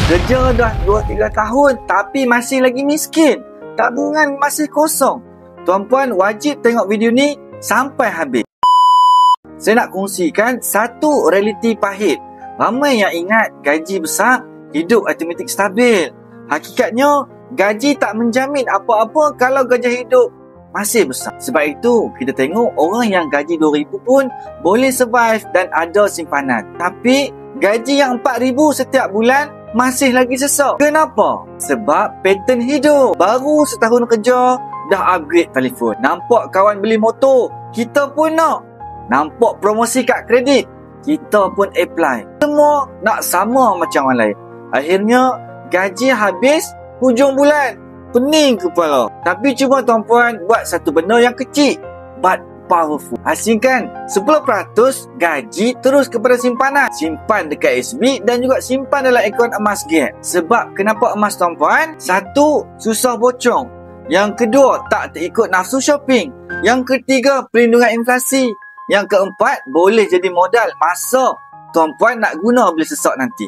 Kerja dah 2-3 tahun tapi masih lagi miskin. Tabungan masih kosong. Tuan-puan wajib tengok video ni sampai habis. Saya nak kongsikan satu realiti pahit. Ramai yang ingat gaji besar, hidup automatik stabil. Hakikatnya, gaji tak menjamin apa-apa kalau gaya hidup masih besar. Sebab itu, kita tengok orang yang gaji RM2,000 pun boleh survive dan ada simpanan. Tapi, gaji yang RM4,000 setiap bulan masih lagi sesak. Kenapa? Sebab pattern hidup. Baru setahun kerja, dah upgrade telefon. Nampak kawan beli motor, kita pun nak. Nampak promosi kad kredit, kita pun apply. Semua nak sama macam orang lain. Akhirnya, gaji habis hujung bulan. Pening kepala. Tapi cuba tuan-puan buat satu benda yang kecil but powerful. Asingkan 10% gaji terus kepada simpanan. Simpan dekat SB dan juga simpan dalam akaun emas GET. Sebab kenapa emas tuan-puan? Satu, susah bocong. Yang kedua, tak terikut nafsu shopping. Yang ketiga, perlindungan inflasi. Yang keempat, boleh jadi modal masa tuan-puan nak guna bila sesak nanti.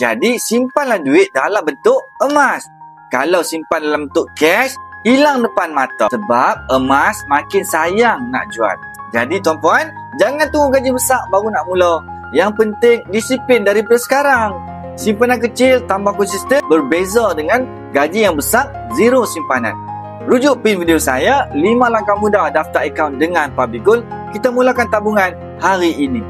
Jadi, simpanlah duit dalam bentuk emas. Kalau simpan dalam bentuk cash, hilang depan mata. Sebab emas makin sayang nak jual. Jadi tuan-puan, jangan tunggu gaji besar baru nak mula. Yang penting disiplin daripada sekarang. Simpanan kecil tambah konsisten berbeza dengan gaji yang besar zero simpanan. Rujuk pin video saya 5 langkah mudah daftar akaun dengan Public Gold. Kita mulakan tabungan hari ini.